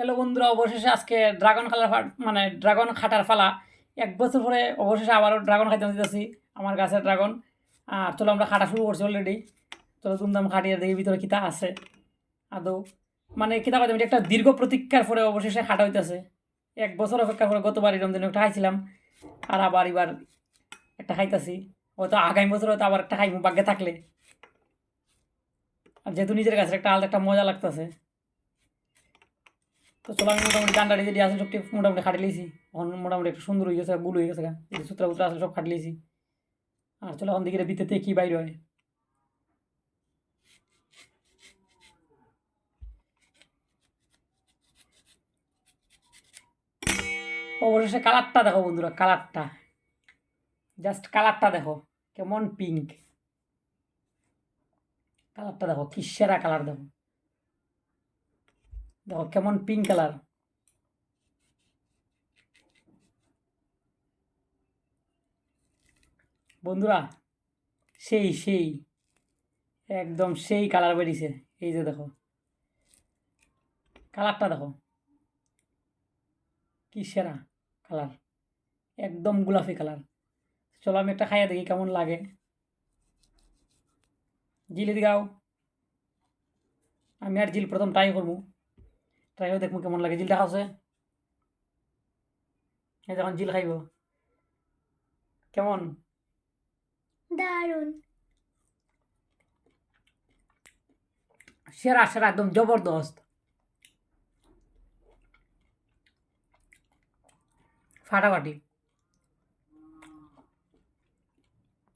Hello বন্ধুরা, অবশেষে আজকে ড্রাগন মানে ড্রাগন খাটার পালা। 1 বছর পরে অবশেষে আবারও ড্রাগন খাইতে দিতেছি, আমার গাছের ড্রাগন। আর চলো আমরা খাটা শুরু করছি অলরেডি। চলো দুমদাম খাটিয়ে দেখি ভিতরে কিতা আছে আদৌ। মানে কিতা পাইতাম, এটা একটা দীর্ঘ প্রতীক্ষার পরে অবশেষে খাটা হইতেছে। 1 বছর অপেক্ষার পরে গতবার রমজানে একটা খাইছিলাম, আর আবার এবার একটা খাইতাছি। হয়তো আগামী বছর হয়তো আবার একটা খাইমু ভাগ্যে থাকলে। আর যেহেতু নিজের কাছে একটা আলাদা একটা মজা লাগতেছে, তো চলো আমি মোটামুটি ডান্ডাটি যেটি আছে সবটি মোটামুটি খাটি লিয়েছি। এখন মোটামুটি একটু সুন্দর হয়ে গেছে, গুল হয়ে গেছে গা, এই সূত্রা উত্রা আসলে সব খাটি লিয়েছি। আর চলো এখন দিকে ভিতরে কি বাইর হয়। অবশেষে কালারটা দেখো বন্ধুরা, কালারটা জাস্ট কালারটা দেখো কেমন পিঙ্ক। কালারটা দেখো কি সেরা কালার, দেখো দেখো কেমন পিঙ্ক কালার বন্ধুরা। সেই সেই একদম সেই কালার বেরিয়েছে। এই যে দেখো কালারটা দেখো কি সেরা কালার, একদম গোলাপি কালার। চলো আমি একটা খাইয়া দেখি কেমন লাগে। জিলে দিগাও, আমি আর জিল প্রথম ট্রাই করবো, ট্রাই করে দেখবো কেমন লাগে। জিলটা খাওছে, এই যখন জিল খাইব কেমন। দারুণ। সেরা সেরা একদম জবরদস্ত, ফাটাফাটি।